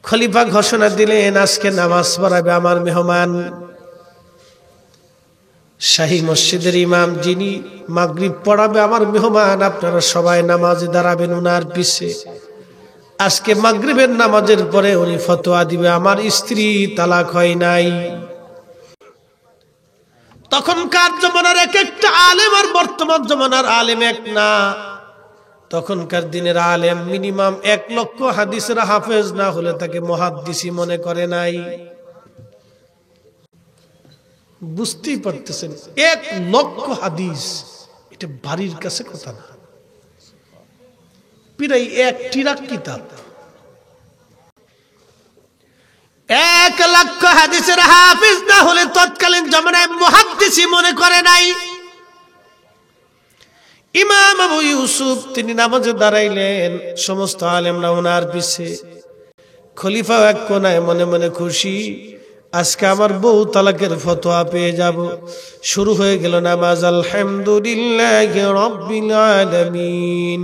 খলিফা ঘোষণা দিলেন, আজকে নামাজ পড়াবে আমার মেহমান, শাহী মসজিদের ইমাম যিনি মাগরিব পড়াবে আমার মেহমান। আপনারা সবাই নামাজে দাঁড়াবেন উনার পিছে। আজকে মাগরিবের নামাজের পরে উনি ফতোয়া দিবে আমার স্ত্রী তালাক হয় নাই। তখনকার জমানার এক একটা আলেম আর বর্তমান জমানার আলেম এক না। তখনকার দিনের আলেম মিনিমাম 1 লক্ষ হাদিসের হাফেজ না হলে তাকে মুহাদ্দিসই মনে করে নাই। বুঝতেই পারতেছেন, 1 লক্ষ হাদিস এটা বাড়ির কাছে কথা না, প্রায় 1 ট্রাক কিতাব। 1 লক্ষ হাদিসের হাফেজ না হলে তৎকালীন জমানায় মুহাদ্দিসই মনে করে নাই। ইমাম আবু ইউসুফ তিনি নামাজে দাঁড়াইলেন, সমস্ত আলেমরা ওনার পিছে। খলিফা এক কোনায় মনে মনে খুশি, আজকে আমার বউ তালাকের ফতোয়া পেয়ে যাব। শুরু হয়ে গেল নামাজ। আলহামদুলিল্লাহি রাব্বিল আলামিন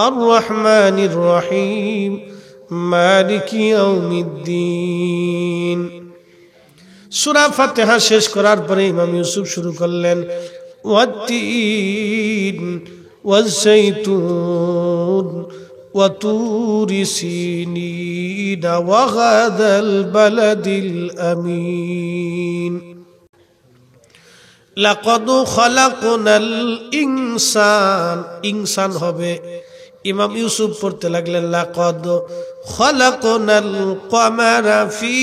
আর রহমানির রহিম মালিকি ইয়াউমিদ্দিন। সূরা ফাতিহা শেষ করার পরে ইমাম ইউসুফ শুরু করলেন, ওয়াত্তিন ওয়াজ-যাইতুন وطور سينين وهذا البلد الأمين لقد خلقنا الإنسان ইনসান হবে। ইমাম ইউসুফ পড়তে লাগলেন, লাকাদ খালাকনাল কমারা ফি।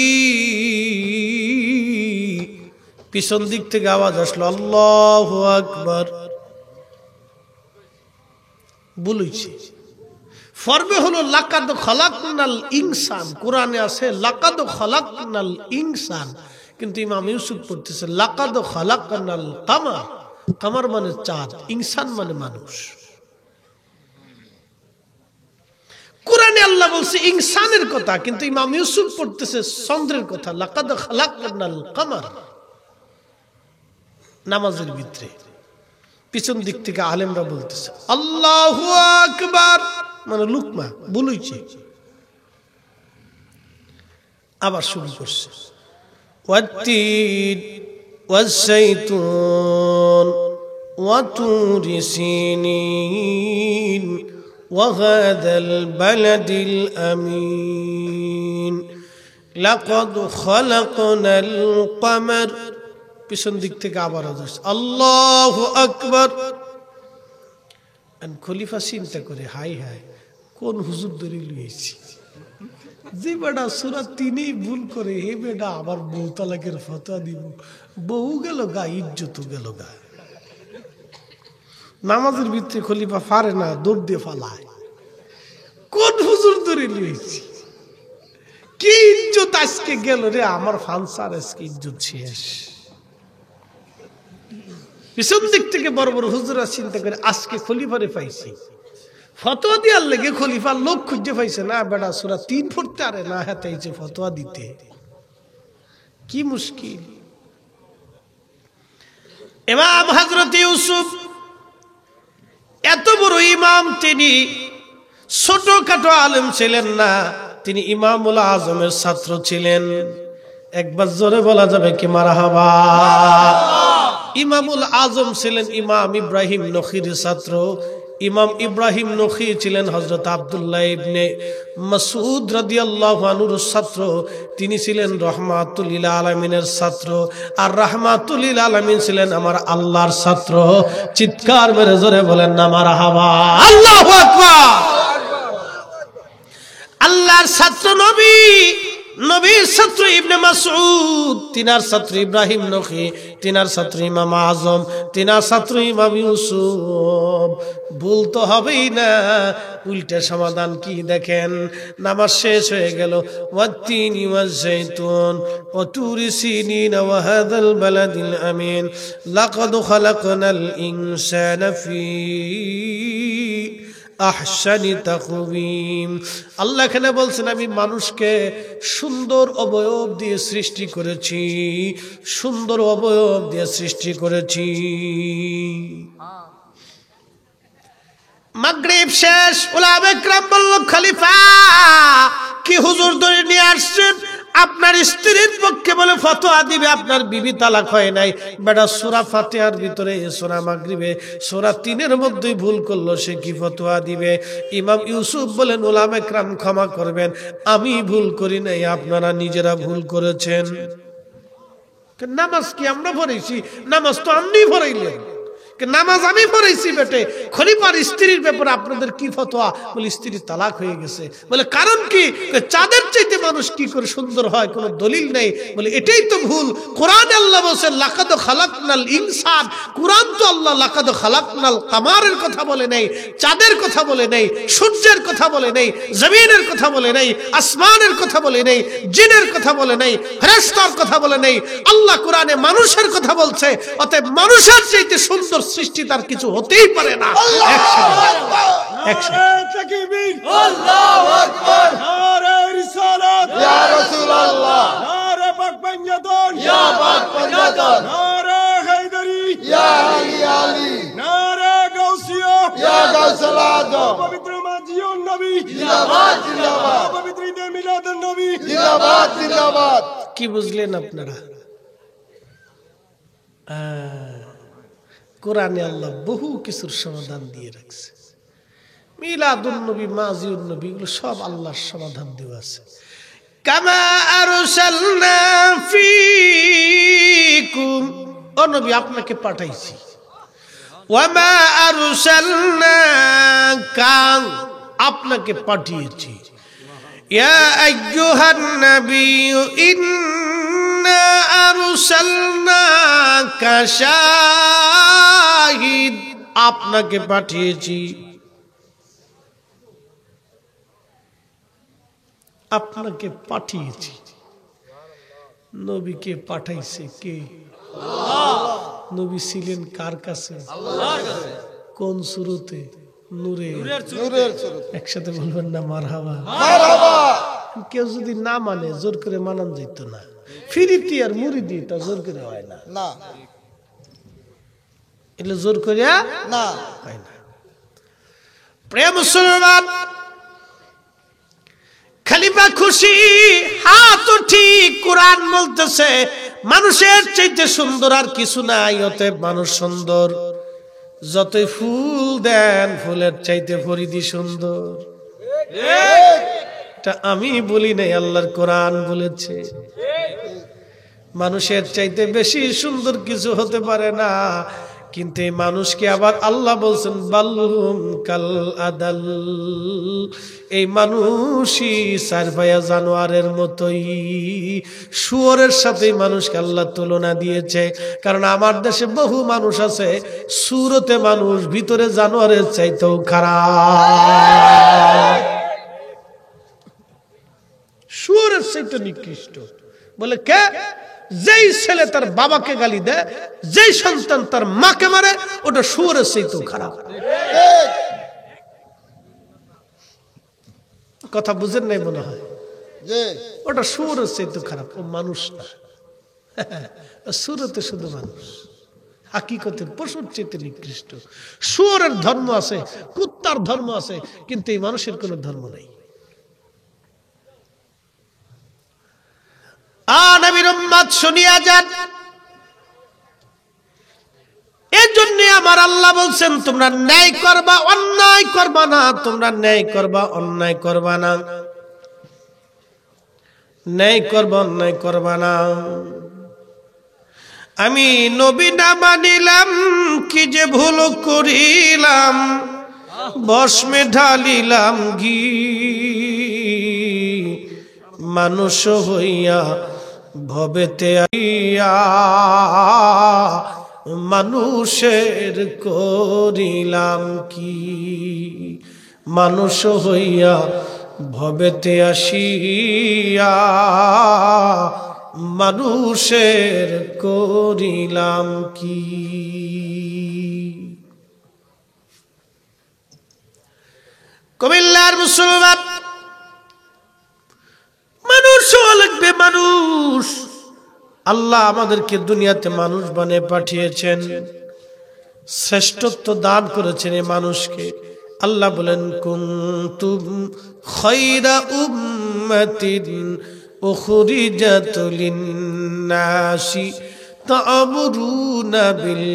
পিছন দিক থেকে আওয়াজ আসলো, আল্লাহু আকবার। বলেছি ফরবে হলো লাকাদ খালাকনাল ইনসান, কোরআনে আছে লাকাদ খালাকনাল ইনসান, কিন্তু ইমাম ইউসুফ পড়তেছে লাকাদ খালাকনাল কামার। কামার মানে চাঁদ, ইনসান মানে মানুষ। কোরআনে আল্লাহ বলছে ইনসানের কথা, কিন্তু ইমাম ইউসুফ পড়তেছে চন্দ্রের কথা, লাকাদ খালাকনাল কামার। নামাজের ভিতরে পিছন দিক থেকে আলেমরা বলতেছে আল্লাহু আকবার, মানে লুকমা বলুইছে। আবার শুরু করছে, ওয়াত্তিন ওয়াজ-যাইতুন ওয়াতুরি সিনিন ওয়াহাদাল বালাদিল আমিন লাকাদ খালাকনাল কমার। পিছন দিক থেকে আবার আল্লাহু আকবার। খলিফা চিন্তা করে, হাই হাই কোন হুজুর ধরে লইছি, যে বেটা সূরা 3 ভুল করে হে বেটা আবার বউ তালাকের ফতোয়া দিব। বউ গেল গা, ইজ্জত গেল গা। নামাজের ভিতরে খলিফা পারে না, দৌড় দিয়ে ফালায়, কোন হুজুর ধরে লইছি, কি ইজ্জত আজকে গেল রে আমার ফানসার, আজকে ইজ্জত শেষ। পিছন দিক থেকে বড় বড় হুজুরা চিন্তা করে, আজকে খলিফারে পাইছি, ফতোয়া দেওয়ার লেগে খলিফার লোক খুঁজে পাইছে না। বেটা সূরা 3 পড়তে আরে না, হাতে ফতোয়া দিতে, কি মুশকিল। ইমাম হযরত ইউসুফ এত বড় ইমাম, তিনি ছোটখাটো আলেম ছিলেন না, তিনি ইমামুল আজমের ছাত্র ছিলেন। একবার জোরে বলা যাবে কি মারহাবা। ইমামুল আজম ছিলেন ইমাম ইব্রাহিম নখীর ছাত্র। ইমাম ইব্রাহিম নখী ছিলেন হযরত আব্দুল্লাহ ইবনে মাসউদ রাদিয়াল্লাহু আনহুর ছাত্র। তিনি ছিলেন রাহমাতুল লিল আলামিনের ছাত্র, আর রাহমাতুল লিল আলামিন ছিলেন আমার আল্লাহর ছাত্র। চিৎকার মেরে জোরে বলেন না মারহাবা। আল্লাহু আকবার। আল্লাহর ছাত্র নবী, নবীর ছাত্র ইবনে মাসউদ, তিনার ছাত্র ইব্রাহিম নখী, তিনার ছাত্র ইমাম আজম, তিনার ছাত্র ইমাম ইউসুফ। ভুল তো হবেই না, উল্টা সমাধান কি দেখেন। নামাজ শেষ হয়ে গেল, ওয়াত্তিনি ওয়াজ-যাইতুন ওয়াতুরি সিনিন ওয়াহাদাল বালাদিল আমিন লাকাদ খালাকনাল ইনসানা ফি আহসানি তাকওয়িম। আল্লাহ এখানে বলছেন আমি মানুষকে সুন্দর অবয়ব দিয়ে সৃষ্টি করেছি, সুন্দর অবয়ব দিয়ে সৃষ্টি করেছি। মাগরিব শেষ, উলামায়ে কেরাম বলল, খলিফা কি হুজুর ধরে নিয়ে আসছেন? আপনার স্ত্রীর পক্ষে বলে ফতোয়া দিবে আপনার বিবি তালাক হয় নাই। বেটা সূরা ফাতিহার ভিতরে সূরা মাগরিবে সূরা 3-এর মধ্যে ভুল করলো, সে কি ফতোয়া দিবে? ইমাম ইউসুফ বলেন, উলামায়ে কেরাম ক্ষমা করবেন, আমি ভুল করি নাই, আপনারা নিজেরা ভুল করেছেন। নামাজ কি আমরা পড়েছি? নামাজ তো আপনি পড়াইলেন। নামাজ আমি পড়াইছি বেটে। খলিফার স্ত্রীর ব্যাপারে আপনাদের কি ফতোয়া? বলে স্ত্রী তালাক হয়ে গেছে। বলে কারণ কি? চাঁদের চাইতে মানুষ কি করে সুন্দর হয়, কোনো দলিল নেই। বলে এটাই তো ভুল। কোরআনে আল্লাহ বলেছেন লাকাদ খালাকনাল ইনসান। কোরআন তো আল্লাহ লাকাদ খালাকনাল কামারের কথা বলে নেই, চাঁদের কথা বলে নেই, সূর্যের কথা বলে নেই, জমিনের কথা বলে নেই, আসমানের কথা বলে নেই, জিনের কথা বলে নেই, ফেরেশতার কথা বলে নেই। আল্লাহ কোরআনে মানুষের কথা বলছে। অতএব মানুষের চাইতে সুন্দর সৃষ্টি তার কিছু হতেই পারে না। কি বুঝলেন আপনারা? কোরআনে আল্লাহ বহু কিছুর সমাধান দিয়ে রাখছে। মিলাদুন নবী, মাজিউন নবী, এগুলো সব আল্লাহর সমাধান দেওয়া আছে। কামা আরসালনা ফীকুম, ও নবী আপনাকে পাঠাইছি। ওয়ামা আরসালনাকা, আপনাকে পাঠিয়েছি। ইয়া আইয়ুহান নাবিয়্যু ইন্না আরসালনাকা শাহিদ, আপনাকে পাঠিয়েছি। আপনাকে পাঠিয়েছি। নবীকে পাঠাইছে কে? নবী ছিলেন কার কাছে? আল্লাহর কাছে। কোন সূরাতে? নূরের সূরাতে। একসাথে বলবেন না মারহাবা? মারহাবা। কেউ যদি না মানে জোর করে মানান যেত না। ফিরিতি আর মুরিদি তা জোর করে হয় না। না, এগুলো জোর করে না হয় না। প্রিয় মুসলমান, খলিফা খুশি, হাত উঠি। কোরআন বলতেছে মানুষের চাইতে সুন্দর আর কিছু নাই। অতএব মানুষ সুন্দর। যতই ফুল দেন ফুলের চাইতে ফরিদি সুন্দর। এটা আমি বলি নাই, আল্লাহর কোরআন বলেছে। মানুষের চাইতে বেশি সুন্দর কিছু হতে পারে না। কিন্তু এই মানুষকে আবার আল্লাহ বলছেন বালহুম কাল আদাল, এই মানুষই চারপায়া জানোয়ারের মতোই। শুয়োরের সাথে মানুষকে আল্লাহ তুলনা দিয়েছে। কারণ আমার দেশে বহু মানুষ আছে সুরতে মানুষ, ভিতরে জানোয়ারের চাইতেও খারাপ, শুয়োরের চাইতে নিকৃষ্ট। বলে কে? যেই ছেলে তার বাবাকে গালি দেয়, যেই সন্তান তার মাকে মারে, ওটা শুয়োরের চাইতেও খারাপ। কথা বুঝেন নাই মনে হয়? ওটা শুয়োরের চাইতেও খারাপ, ও মানুষ না। সুরতে শুধু মানুষ, হাকিকতে পশুর চাইতে নিকৃষ্ট। শুয়োরের ধর্ম আছে, কুত্তার ধর্ম আছে, কিন্তু এই মানুষের কোনো ধর্ম নেই। নবীর উম্মত শুনিয়া যান। এই জন্য আমার আল্লাহ বলছেন তোমরা ন্যায় করবা, অন্যায় করবা না। তোমরা ন্যায় করবা, অন্যায় করবা না। ন্যায় করবা, অন্যায় করবা না। আমি নবী না মানিলাম, কি যে ভুল করিলাম, ভস্মে ঢালিলাম ঘি। মানুষ হইয়া ভবেতে আইয়া মানুষের করিলাম কি। মানুষ হইয়া ভবেতে আসিয়া মানুষের করিলাম কি। কুমিল্লার মুসলমান, মানুষ হওয়া লাগবে। মানুষ, আল্লাহ আমাদেরকে দুনিয়াতে মানুষ বানিয়ে পাঠিয়েছেন, শ্রেষ্ঠত্ব দান করেছেন এই মানুষকে। আল্লাহ বলেন কুনতুম খায়রা উম্মাতিন উখরিজাত লিন-নাসি তা'মুরুনা বিল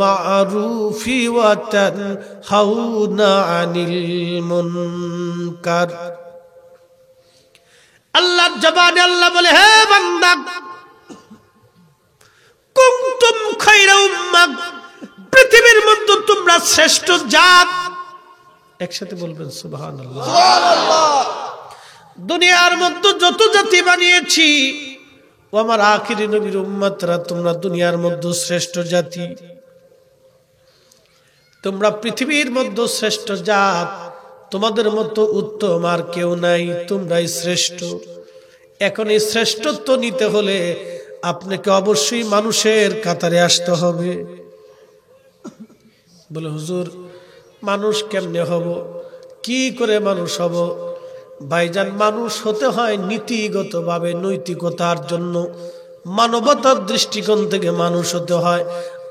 মা'রুফি ওয়া তানহাউনা আনিল মুনকার। আল্লাহর জবানে আল্লাহ বলে, হে বান্দা, কুনতুম খায়রা উম্মাহ, পৃথিবীর মধ্যে তোমরা শ্রেষ্ঠ জাত। একসাথে বলবেন সুবহানাল্লাহ। দুনিয়ার মধ্যে যত জাতি বানিয়েছি, ও আমার আখিরি নবীর উম্মতরা, তোমরা দুনিয়ার মধ্যে শ্রেষ্ঠ জাতি, তোমরা পৃথিবীর মধ্যে শ্রেষ্ঠ জাত, তোমাদের মতো উত্তম আর কেউ নাই, তোমরাই শ্রেষ্ঠ। এখন এই শ্রেষ্ঠত্ব নিতে হলে আপনাকে অবশ্যই মানুষের কাতারে আসতে হবে। বলে হুজুর, মানুষ কেমনে হব, কি করে মানুষ হব? ভাইজান, মানুষ হতে হয় নীতিগতভাবে, নৈতিকতার জন্য, মানবতার দৃষ্টিকোণ থেকে মানুষ হতে হয়।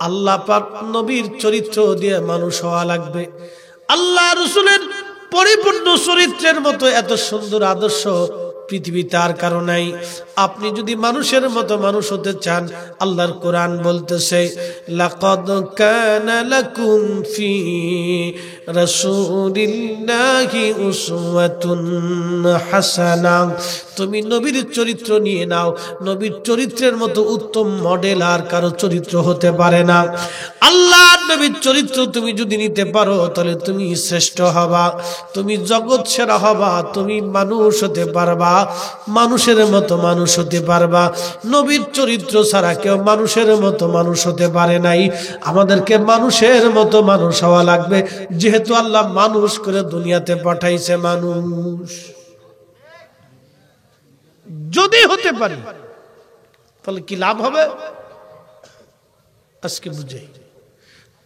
আল্লাহ পাক নবীর চরিত্র দিয়ে মানুষ হওয়া লাগবে। আল্লাহ রাসূলের পরিপূর্ণ চরিত্রের মতো এত সুন্দর আদর্শ পৃথিবীতে আর কারো নাই। আপনি যদি মানুষের মতো মানুষ হতে চান, আল্লাহর কোরআন বলতেছে, লাকাদ কানা লাকুম ফি রাসূলিল্লাহি উসওয়াতুন হাসানা। তুমি নবীর চরিত্র নিয়ে নাও, নবীর চরিত্রের মতো উত্তম মডেল আর কারো চরিত্র হতে পারে না। আল্লাহর নবীর চরিত্র তুমি যদি নিতে পারো, তাহলে তুমি শ্রেষ্ঠ হবা, তুমি জগৎ সেরা হবা, তুমি মানুষ হতে পারবা, মানুষের মতো মানুষ হতে পারবা। নবীর চরিত্র ছাড়া কেউ মানুষের মতো মানুষ হতে পারে নাই। আমাদেরকে মানুষের মতো মানুষ হওয়া লাগবে, যেহেতু আল্লাহ মানুষ করে দুনিয়াতে পাঠাইছে। মানুষ যদি হতে পারি, তাহলে কি লাভ হবে আজকে বুঝাই।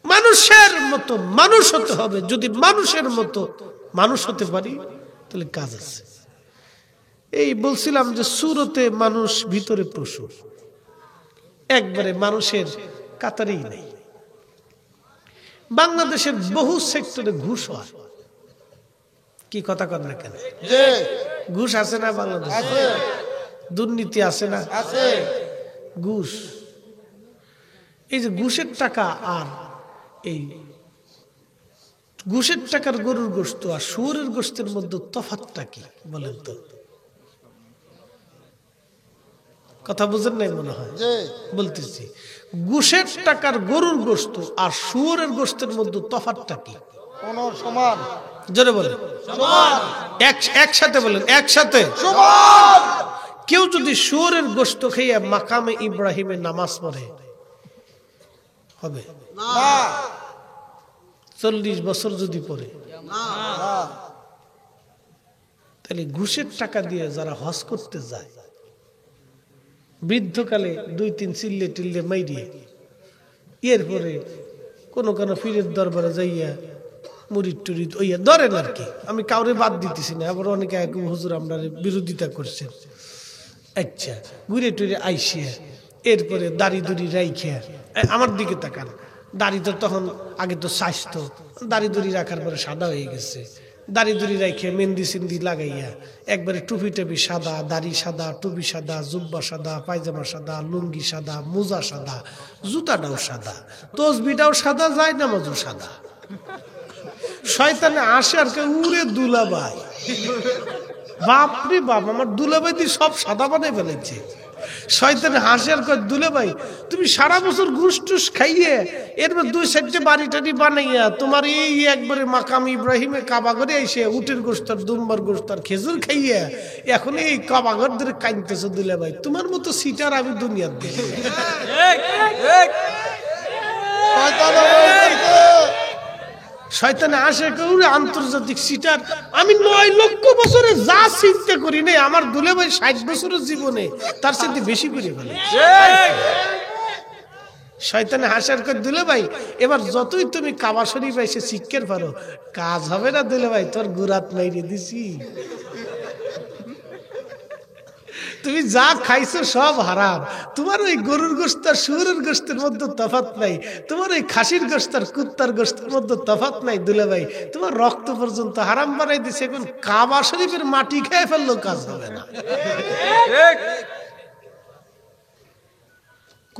মানুষের মতো মানুষ হতে হবে। যদি মানুষের মতো মানুষ হতে পারি, তাহলে কাজ আছে। এই বলছিলাম যে সুরতে মানুষ, ভিতরে পশু, একবারে মানুষের কাতারেই নেই। বাংলাদেশের বহু সেক্টরে ঘুষ হয়। কি কথা কর না কেন? ঘুষ আছে না বাংলাদেশে? দুর্নীতি আছে না? ঘুষ, এই যে ঘুষের টাকা আর এই ঘুষের টাকার গরুর গোশত আর শুয়োরের গোশতের মধ্যে তফাৎটা কি বলেন তো? কথা বুঝেন নাই মনে হয়? বলতেছি, ঘুষের টাকার গরুর গোশত আর শুয়োরের গোশতের মধ্যে তফাৎটা কি? সমান। জোরে বলেন সমান। একসাথে বলেন, একসাথে সমান। কেউ যদি শুয়োরের গোশত খেয়ে মাকামে ইব্রাহিমে নামাজ পড়ে, হবে না। 40 বছর যদি পড়ে, তাহলে ঘুষের টাকা দিয়ে যারা হজ করতে যায়, বৃদ্ধকালে 2-3 চিল্লে টিল্লে মাইরিয়ে, এরপরে কোনো কোনো পীরের দরবারে যাইয়া মুরিদ টুরিদ ওইয়া ধরেন আর কি। আমি কাউরে বাদ দিতেছি না, আবার অনেকে হুজুর আমরা বিরোধিতা করছেন। আচ্ছা, ঘুরে টুরে আইসিয়া এরপরে দাড়ি দুড়ি রাইখিয়া, আমার দিকে তাকান, দাড়ি তো তখন আগে তো স্বাস্থ্য, দাড়ি দুড়ি রাখার পরে সাদা হয়ে গেছে। দাড়ি দুড়ি রাইখে মেহেন্দি সিন্দি লাগাইয়া একবারে টুপি টুপি সাদা, দাড়ি সাদা, টুপি সাদা, জুব্বা সাদা, পায়জামা সাদা, লুঙ্গি সাদা, মোজা সাদা, জুতাটাও সাদা, তসবিটাও সাদা, যায় নামাজও সাদা। শয়তানে আসে আর কে উড়ে দুলাভাই, বাপরে বাপ, আমার দুলাভাই দিয়ে সব সাদা বানাই ফেলেছে। শয়তানে হাসে আর কয়, দুলাভাই তুমি সারা বছর ঘুষ টুস খাইয়ে এরপর 2-4টে বাড়ি টাড়ি বানাইয়া তোমার এই একবারে মাকাম ইব্রাহিমে কাবাগরে এসে উটের গোশত, দুম্বার গোশত, খেজুর খাইয়া এখন এই কাবাগর ধরে কাঁদতেছো। দুলাভাই তোমার মতো সিটার আমি দুনিয়ার দেখি। শয়তানে আসে কেউরে আন্তর্জাতিক সিটার। আমি 9 লক্ষ বছরে যা চিন্তা করি নাই, আমার দুলাভাই 60 বছরের জীবনে তার সাথে বেশি করে ফেলে। শয়তানে হাসার করে, দুলাভাই এবার যতই তুমি কাবা শরীফ এসে শিক্ষের পারো, কাজ হবে না দুলাভাই, তোর গুরাত মাইরে দিছি। তুমি যা খাইছো সব হারাম। তোমার ওই গরুর গোশত আর শুয়োরের গোশতের মধ্যে তফাৎ নাই, তোমার ওই খাসির গোশত আর কুত্তার গোশতের মধ্যে তফাৎ নাই দুলা ভাই। তোমার রক্ত পর্যন্ত হারাম বানাই দিছে। এখন কাবা শরীফের মাটি খেয়ে ফেললো কাজ হবে না।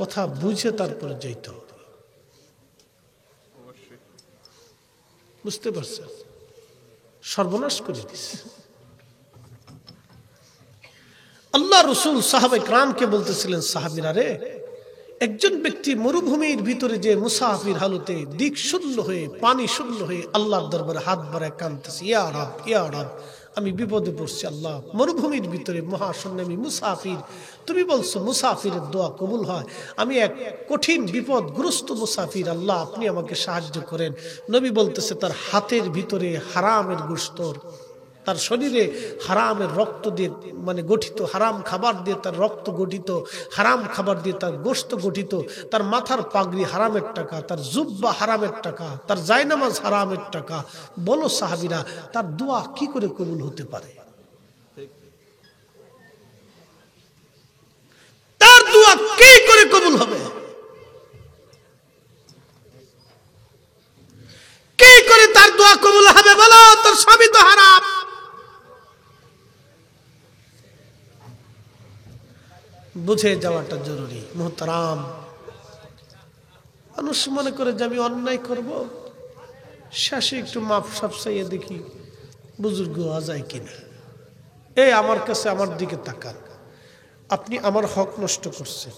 কথা বুঝে তারপরে যেতে হবে। বুঝতে পারছেন? সর্বনাশ করে দিছে। আল্লাহ রসুল সাহাবায়ে কেরামকে বলতেছিলেন, সাহাবীরা রে, একজন ব্যক্তি মরুভূমির ভিতরে যে মুসাফির হালতে দিক শূন্য হয়ে পানি শূন্য হয়ে আল্লাহর দরবারে হাত বাড়ায় কাঁদতেছে, ইয়া রব, ইয়া রব, আমি বিপদে পড়ছি আল্লাহ, মরুভূমির ভিতরে মহাশূন্য আমি মুসাফির, তুমি বলছো মুসাফিরের দোয়া কবুল হয়, আমি এক কঠিন বিপদগ্রস্ত মুসাফির, আল্লাহ আপনি আমাকে সাহায্য করেন। নবী বলতেছে তার হাতের ভিতরে হারামের গোশত, তার শরীরে হারামের রক্ত দিয়ে মানে গঠিত, হারাম খাবার দিয়ে তার রক্ত গঠিত, হারাম খাবার দিয়ে তার গোশত গঠিত, তার মাথার পাগড়ি হারামের টাকা, তার জুব্বা হারামের টাকা, তার জায়নামাজ হারামের টাকা। বলো সাহাবীরা, তার দোয়া কি করে কবুল হতে পারে? তার দোয়া কি করে কবুল হবে? কি করে তার দোয়া কবুল হবে? বলো, তোর স্বামী তো হারাম। বুঝে যাওয়াটা জরুরি মোহতারাম। মানুষ মনে করে যে আমি অন্যায় করব, শেষে একটু মাপ সাপ চাইয়ে দেখি বুজুর্গ হওয়া যায় কিনা। এই আমার কাছে আমার দিকে তাকান, আপনি আমার হক নষ্ট করছেন,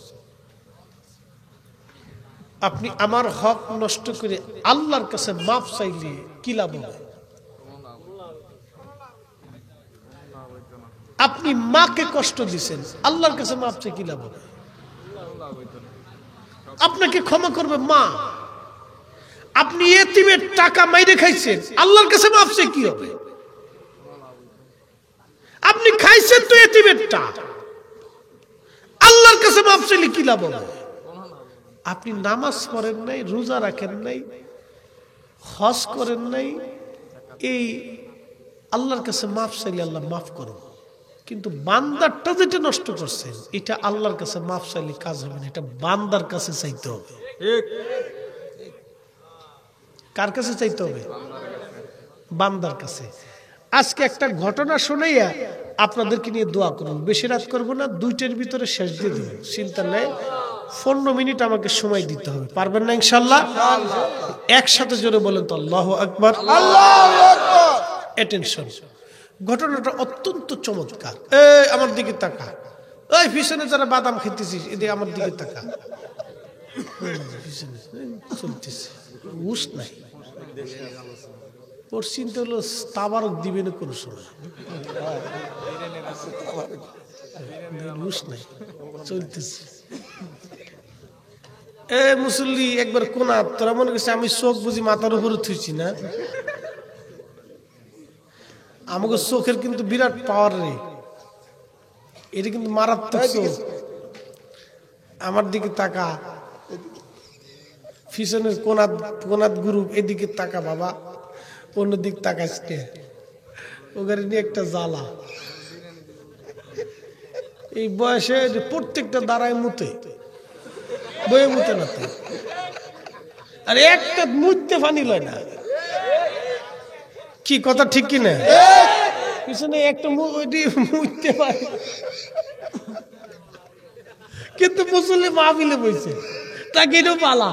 আপনি আমার হক নষ্ট করে আল্লাহর কাছে মাপ চাইলে কি লাভ হবে? আপনি মাকে কষ্ট দিচ্ছেন, আল্লাহর কাছে মাপ চাই কি লাভ হবে? আপনাকে ক্ষমা করবে মা। আপনি এতিমের টাকা মাইরে খাইছেন, আল্লাহর কাছে মাপ চাই কি হবে? আপনি খাইছেন তো এতিমের টাকা, আল্লাহর কাছে মাপ চাইলে কি লাভ হবে? আপনি নামাজ পড়েন নাই, রোজা রাখেন নাই, হজ করেন নাই, এই আল্লাহর কাছে মাপ চাইলে আল্লাহ মাফ করুন। কিন্তু বান্দারটা যেটা নষ্ট করছেন, এটা আল্লাহর কাছে মাফ চাইলে কাজ হবে না, এটা বান্দার কাছে চাইতে হবে। কার কাছে চাইতে হবে? বান্দার কাছে। আজকে একটা ঘটনা শুনাইয়া আপনাদেরকে নিয়ে দোয়া করুন। বেশি রাত করবো না, 2টার ভিতরে শেষ দিয়ে দেব, চিন্তা নেই। 15 মিনিট আমাকে সময় দিতে হবে, পারবেন না ইনশাল্লাহ? একসাথে জোরে বলেন তো আল্লাহু আকবার। অ্যাটেনশন, ঘটনাটা অত্যন্ত চমৎকার। এই আমার দিকে তাকা, ওই পিছনে যারা বাদাম খেতেছিস এদিকে আমার দিকে তাকা। চলতেছে হুশ নাই, ওর চিন্তা হলো তাবারক দিবে না কোনো সময়, হুশ নাই, চলতেছে। এ মুসল্লি একবার কোনা, তোরা মনে করছে আমি চোখ বুঝি মাথার উপরে থুইছি না? আমাকে চোখের কিন্তু বিরাট পাওয়ার রে, এটা কিন্তু মারাত্মক চোখ। আমার দিকে তাকা, পিছনের কোনাত গ্রুপ এদিকে তাকা বাবা, অন্যদিক তাকাস কে? ওখানে নিয়ে একটা জ্বালা। এই বয়সে প্রত্যেকটা দাঁড়ায় মুতে, বয়ে মুতে না তো, আর একটা মুততে পানি লয় না। কি কথা ঠিক কিনা? পিছনে একটা মুততে পারে, কিন্তু মুসল্লি মাহফিলে বইছে, তাকে এটাও পালা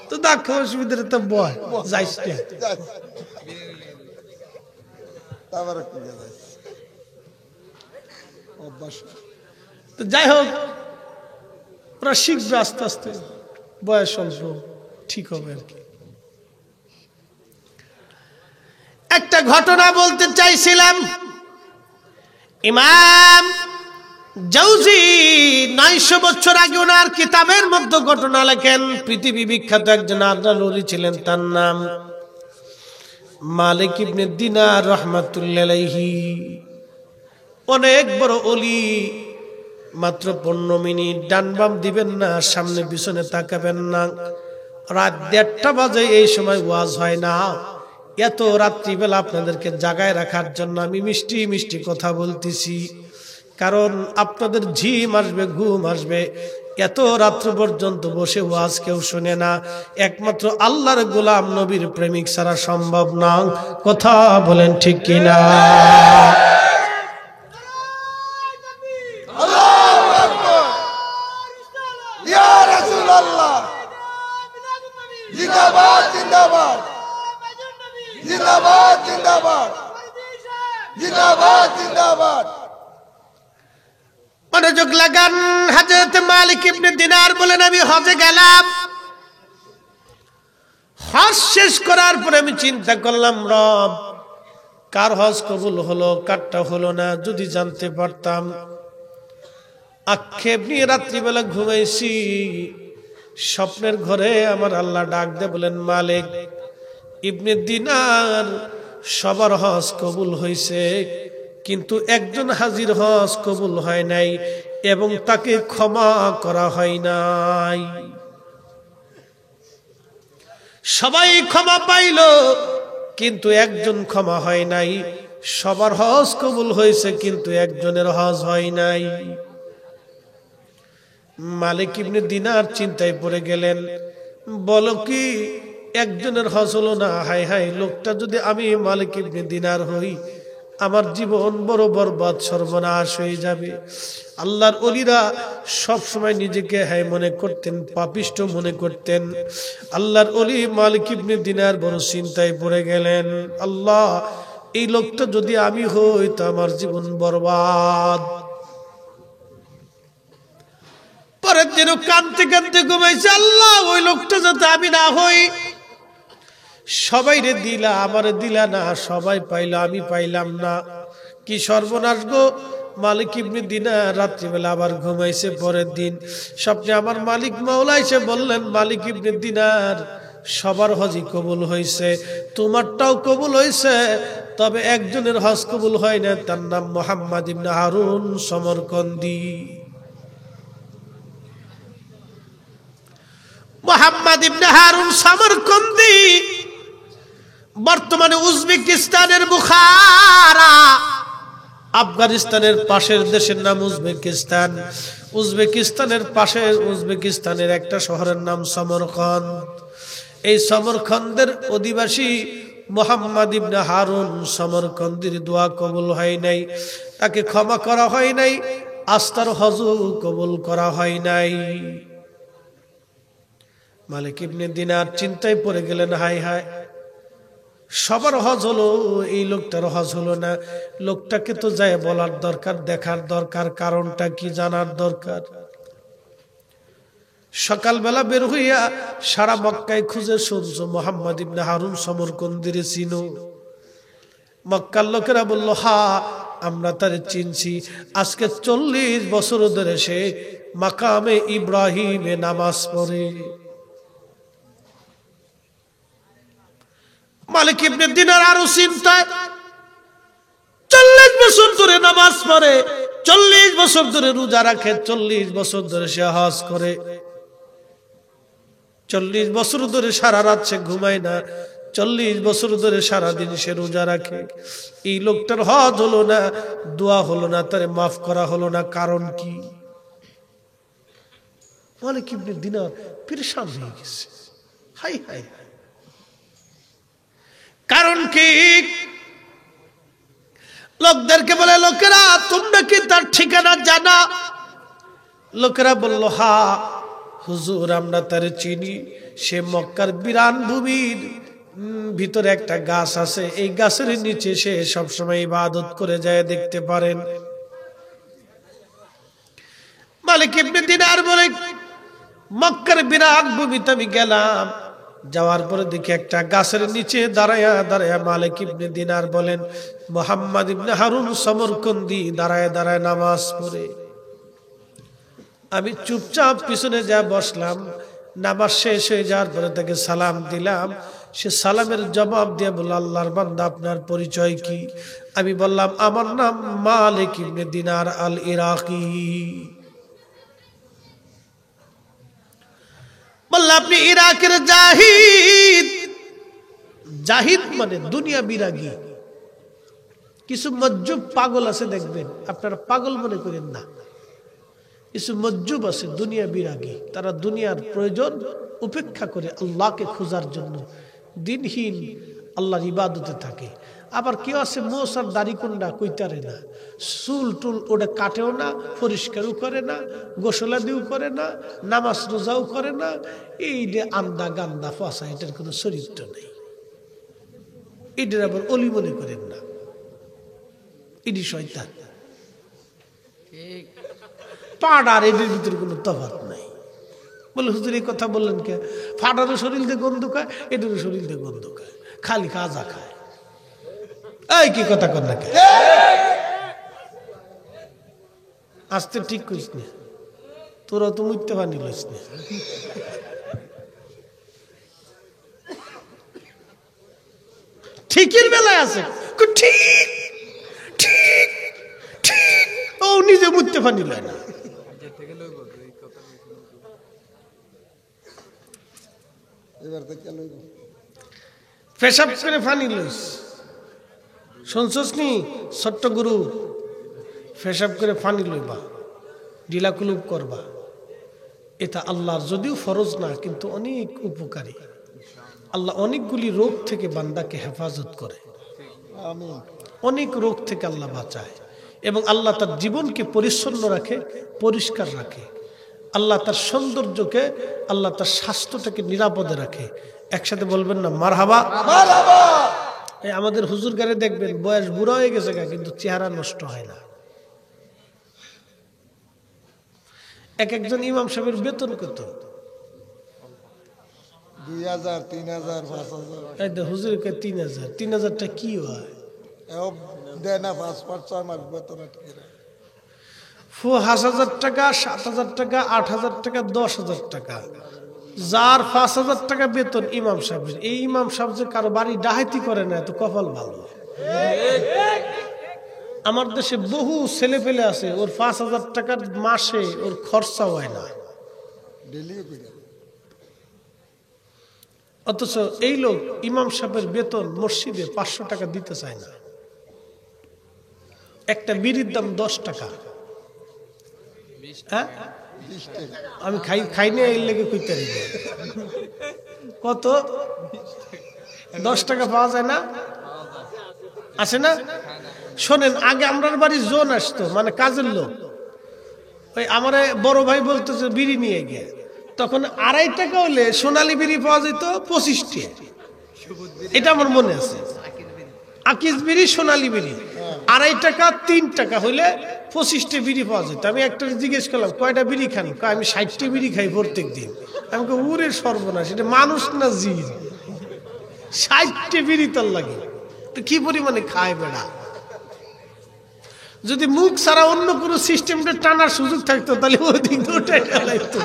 তো দেখো অসুবিধা তো বয় যাইস তো যাই হোক, ওরা শিখবে আস্তে আস্তে, বয়স অল্প ঠিক হবে আর কি। একটা ঘটনা বলতে চাইছিলাম। ইমাম জাউজি 900 বছর আগে ওনার কিতাবের মধ্যে ঘটনা লেখেন। পৃথিবী বিখ্যাত একজন আদনালুরি ছিলেন, তার নাম মালিক ইবনে দিনার রাহমাতুল্লাহি আলাইহি। অনেক বড় ওলি। মাত্র 15 মিনিট ডান বাম দিবেন না, সামনে পিছনে তাকাবেন না। রাত 1:30 বাজে, এই সময় ওয়াজ হয় না। এত রাত্রিবেলা আপনাদেরকে জাগায় রাখার জন্য আমি মিষ্টি মিষ্টি কথা বলতেছি। কারণ আপনাদের ঝিম আসবে, ঘুম আসবে, এত রাত্র পর্যন্ত বসে ওয়াজ কেউ শুনে না, একমাত্র আল্লাহর গোলাম নবীর প্রেমিক ছাড়া সম্ভব না। কথা বলেন ঠিক কিনা? আল্লাহু আকবার। ইয়া রাসূলুল্লাহ, জিন্দাবাদ জিন্দাবাদ, জিন্দাবাদ জিন্দাবাদ, জিন্দাবাদ জিন্দাবাদ। মনোযোগ লাগান। হযরত মালিক ইবনে দিনার বলেন, আমি হজে গেলাম, হজ শেষ করার পরে আমি চিন্তা করলাম, রব কার হজ কবুল হলো, কারটা হলো না, যদি জানতে পারতাম। আক্ষেপ নিয়ে রাত্রিবেলা ঘুমাইছি, স্বপ্নের ঘরে আমার আল্লাহ ডাক দে বলেন, মালিক ইবনে দিনার সবার হজ কবুল হয়েছে, কিন্তু একজন হাজির হজ কবুল হয় নাই এবং তাকে ক্ষমা করা হয় নাই। সবাই ক্ষমা পাইল কিন্তু একজন ক্ষমা হয় নাই। সবার হজ কবুল হয়েছে কিন্তু একজনের হজ হয় নাই। মালিক ইবনে দিনার চিন্তায় পড়ে গেলেন, বলো কি একজনের হজ হলো না? হায় হায়, লোকটা যদি আমি মালিক ইবনে দিনার হই, আমার জীবন বড় বরবাদ সর্বনাশ হয়ে যাবে। আল্লাহর ওলিরা সব সময় নিজেকে হায় মনে করতেন, পাপিষ্ট মনে করতেন। আল্লাহর ওলি মালিক ইবনে দিনার বড় চিন্তায় পড়ে গেলেন, আল্লাহ এই লোকটা যদি আমি হই তো আমার জীবন বরবাদ। পরের দিনও কাঁদতে কাঁদতে ঘুমাইছে, আল্লাহ ওই লোকটা যাতে আমি না হই। সবাই রে দিলা, আমারে দিলা না, সবাই পাইল আমি পাইলাম না, কি সর্বনাশ গো। মালিক ইবনে দিনার রাত্রিবেলা আবার ঘুমাইছে। পরের দিন স্বপ্নে আমার মালিক মাওলা এসে বললেন, মালিক ইবনে দিনার সবার হজই কবুল হয়েছে, তোমারটাও কবুল হয়েছে, তবে একজনের হজ কবুল হয় না, তার নাম মুহাম্মদ ইবনে হারুন সমরকন্দি। মুহাম্মদ ইবনে হারুন সমরকন্দি বর্তমানে উজবেকিস্তানের বুখারা, আফগানিস্তানের পাশের দেশের নাম উজবেকিস্তান, উজবেকিস্তানের পাশে উজবেকিস্তানের একটা শহরের নাম সমরকন্দ। এই সমরকন্দের অধিবাসী মুহাম্মদ ইবনে হারুন সমরকন্দির দোয়া কবুল হয় নাই, তাকে ক্ষমা করা হয় নাই, আস্তার হজও কবুল করা হয় নাই। মালিক ইবনে দিনার চিন্তায় পড়ে গেলেন, হায় হায়, সবার হজ হলো, এই লোকটার হজ হলো না। লোকটাকে তো যায় বলার দরকার, দেখার দরকার, কারণটা কি জানার দরকার। সকালবেলা বের হইয়া সারা মক্কায় খুঁজে শুনছো মুহাম্মদ ইবনে হারুন সমরকন্দিরে চিনো? মক্কার লোকেরা বলল, হা আমরা তারে চিনছি, আজকে 40 বছর ধরে সে মাকামে ইব্রাহিমে নামাজ পড়ে। মালিক ইবনে দিনার আরো চিন্তায়, 40 বছর ধরে নামাজ পড়ে, 40 বছর ধরে রোজা রাখে, 40 বছর ধরে সে হজ করে, 40 বছর ধরে সারা রাত সে ঘুমায় না, 40 বছর ধরে সারা দিন সে রোজা রাখে। এই লোকটার হজ হলো না, দোয়া হলো না, তারে মাফ করা হলো না, কারণ কি? মালিক ইবনে দিনার পেরেশান হয়ে গেছে, হাই হাই, কারণ কি? লোকদেরকে বলে, লোকেরা তোমরা কি তার ঠিকানা জানা? লোকেরা বলল, হা হুজুর আমরা তারে চিনি, সে মক্কার বিরান ভূমির ভিতরে একটা গাছ আছে, এই গাছের নিচে সে সবসময় ইবাদত করে যায়, দেখতে পারেন। মালিক ইবনে দিনার বলে, মক্কার বিরান ভূমিতে আমি গেলাম, যাওয়ার পরে দেখি একটা গাছের নিচে দাঁড়ায়া দাঁড়ায়া মালিক ইবনে দিনার বলেন, মুহাম্মদ ইবনে হারুন সমরকন্দি দাঁড়ায় দাঁড়ায় নামাজ পড়ে। আমি চুপচাপ পিছনে যা বসলাম, নামাজ শেষ হয়ে যাওয়ার পরে তাকে সালাম দিলাম। সে সালামের জবাব দিয়ে বলল, আল্লাহর বান্দা আপনার পরিচয় কি? আমি বললাম, আমার নাম মালিক ইবনে দিনার আল ইরাকি। বলল, আপনি ইরাকের জাহিদ? জাহিদ মানে দুনিয়া বিরাগী, কিছু মজ্জুব পাগল আছে দেখবেন, আপনারা পাগল মনে করেন না। কিছু মজ্জুব আছে দুনিয়া বিরাগী, তারা দুনিয়ার প্রয়োজন উপেক্ষা করে আল্লাহকে খোঁজার জন্য দিনহীন আল্লাহর ইবাদতে থাকে। আবার কেউ আছে মোসার দাড়িকুন্ডা কইতারে না, চুল টুল ওটা কাটেও না, পরিষ্কারও করে না, গোসলাদিও করে না, নামাজ রোজাও করে না। এই যে আন্দা গান্দা ফসা, এটার কোনো চরিত্র নেই। এটার আবার অলি মনে করেন না, এটি শয়তান। পাড়ার এদের ভিতরে কোনো তফাৎ নাই। বলে হুজুর এই কথা বললেন কে? ফাটারও শরীর দিয়ে গন্ধ খায়, এদেরও শরীর দিয়ে গন্ধ খায়, খালি কাজা খায়। এই কি কথা কর না কে? আসতে ঠিক করিস না, তোরা তো মুইতে পানি লইস না। ঠিকের বেলায় আছে, ঠিক ঠিক ঠিক, ও নিজে মুইতে পানি লয় না। পেশাব করে পানি লইস, শুনছস নি? ছোট্ট গুরু পেশাব করে পানি লইবা, ঢিলা কুলুপ করবা, এটা আল্লাহর যদিও ফরজ না, কিন্তু অনেক উপকারী। আল্লাহ অনেকগুলি রোগ থেকে বান্দাকে হেফাজত করে, অনেক রোগ থেকে আল্লাহ বাঁচায়। এবং আল্লাহ তার জীবনকে পরিচ্ছন্ন রাখে, পরিষ্কার রাখে। আল্লাহ তার সৌন্দর্যকে, আল্লাহ তার স্বাস্থ্যটাকে নিরাপদে রাখে। একসাথে বলবেন না মারহাবা? এই আমাদের হুজুর গারে দেখবেন বয়স বুড়া হয়ে গেছে, কিন্তু চেহারা নষ্ট হয় না। এক একজন ইমাম সাহেবের বেতন কত? 2000, 3000, 5000। এই তো হুজুর 3000। 3000টা কি হয়? দেয় না 5-6 মাস বেতন। 5000 টাকা, 7000 টাকা, 8000 টাকা, 10000 টাকা। যার 5000 টাকা বেতন ইমাম সাহেবের, এই ইমাম সাহেব যে কারো বাড়ি ডাহাতি করে না, এত কপাল ভালো। আমার দেশে বহু ছেলে পেলে আছে, ওর 5000 টাকার মাসে ওর খরচা হয় না, অথচ এই লোক ইমাম সাহেবের বেতন মসজিদে 500 টাকা দিতে চায় না। একটা বিড়ির দাম 10 টাকা। হ্যাঁ, আমি খাই না, এর লেগে কইতে পারি না। কত? 10 টাকা পাওয়া যায় না? আছে না? শোনেন, আগে আমরার বাড়ি জোন আসতো, মানে কাজের লোক। ওই আমার বড় ভাই বলতো যে বিড়ি নিয়ে গিয়ে, তখন 2.5 টাকা হলে সোনালী বিড়ি পাওয়া যেত 25 টাকা। এটা আমার মনে আছে। আকিজ বিড়ি, সোনালী বিড়ি 2.5 টাকা, 3 টাকা হইলে 25টা বিড়ি পাওয়া যেত। আমি একটা জিজ্ঞেস করলাম কয়টা বিড়ি খান? আমি 60টা বিড়ি খাই প্রত্যেক দিন। আমি উরে সর্বনাশ, এটা মানুষ না জিন? 60টা বিড়ি তোর লাগে তো কি পরিমাণে খায় বেড়া? যদি মুখ ছাড়া অন্য কোনো সিস্টেমটা টানার সুযোগ থাকতো, তাহলে ওই দিক ওটাই চালাইতো।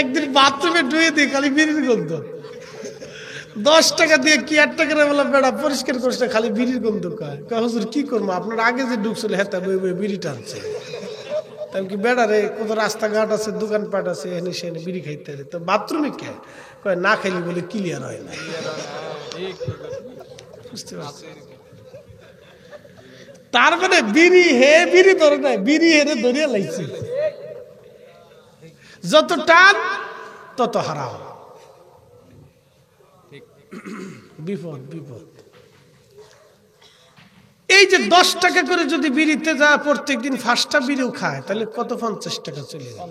একদিন বাথরুমে ডুয়ে দিই, খালি বিড়ির গন্ধ। 10 টাকা দিয়ে কি 8 টাকার বেলা বেড়া পরিষ্কার করছে, খালি বিড়ির গন্ধ খায়। হুজুর কি করবো, আপনার আগে যে ঢুকছিল হেতা বই বই বিড়ি টানছে। তাই কি বেড়া রে, কত রাস্তাঘাট আছে, দোকানপাট আছে, এনে সেনে বিড়ি খাইতে রে, তো বাথরুমে কে কয় না খাইলি বলে ক্লিয়ার হয় না। বুঝতে পারছি? তার মানে বিড়ি ধরে নাই, বিড়ি হেরে ধরিয়া লাগছে। যত টান তত হারাম, বিপদ বিপদ। এই যে 10 টাকা করে যদি বিড়িতে যা প্রত্যেক দিন 5টা বিড়িও খায়, তাহলে কত? 50 টাকা চলে গেল।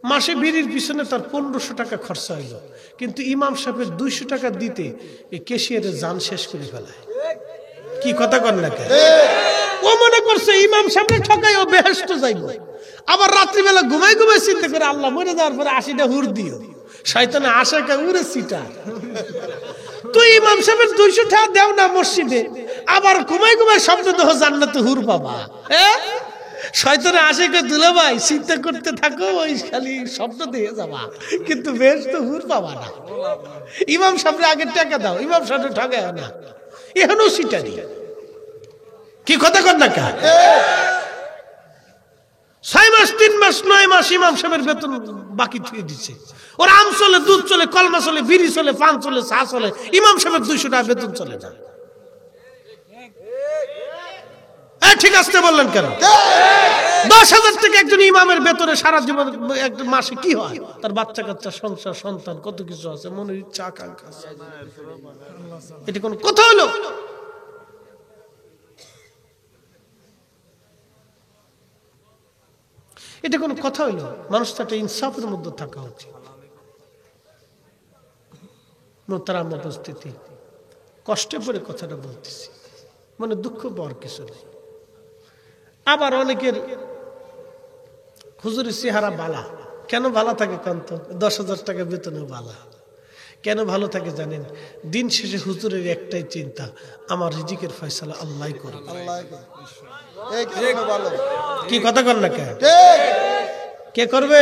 মাসে বিড়ির পিছনে তার 1500 টাকা খরচা হইল। কিন্তু ইমাম সাহেবের 200 টাকা দিতে এই ক্যাশিয়ারের জান শেষ করে ফেলায়। কি কথা কন না কেন? ও মনে করছে ইমাম সাহেব ঠকাই ও বেহেশত যাইব। আবার রাত্রিবেলা ঘুমাই ঘুমাই চিন্তা করে আল্লাহ মরে যাওয়ার পরে 80টা হুর দিও। শয়তানে আশাকে উড়ে সিটা। তুই ইমাম সাহেবের 200 টাকা দেও না মসজিদে, আবার ঘুমাই ঘুমাই শব্দ দেহ জান্নাতে হুর পাবা। শয়তানে আশাকে দুলা ভাই চিন্তা করতে থাকো, ওই খালি শব্দ দিয়ে যাবা, কিন্তু বেশ তো হুর পাবা না। ইমাম সাহেবের আগে টাকা দাও, ইমাম সাহেব ঠকায় না, এখনো সিটা নেই। কি কথা কর না কা? 6 মাস 3 মাস 9 মাস ইমাম সাহেবের বেতন বাকি থুয়ে দিছে। ওর আম চলে, দুধ চলে, কলমা চলে, বিড়ি চলে, পান চলে, চা চলে, ইমাম সাহেবের 200 টাকা বেতন চলে যায়। ঠিক আসতে বললেন কেন? 10,000 টাকা একজন ইমামের বেতনে সারা জীবন একটা মাসে কি হয়? তার বাচ্চা কাচ্চা, সংসার, সন্তান, কত কিছু আছে, মনের ইচ্ছা আকাঙ্ক্ষা আছে। এটা কোন কথা হলো? এটা কোন কথা হইলো? মানুষটা একটা ইনসাফের মধ্যে থাকা উচিত। মোহতারাম উপস্থিতি, কষ্টে পড়ে কথাটা বলতেছি, মনে দুঃখ পাওয়ার কিছু নেই। আবার অনেকের হুজুরের চেহারা বালা। কেন ভালো থাকে কান্ত? 10,000 টাকা বেতনে বালা কেন ভালো থাকে জানেন? দিন শেষে হুজুরের একটাই চিন্তা, আমার রিজিকের ফয়সালা আল্লাহ করে। কি কথা কর না? কে করবে?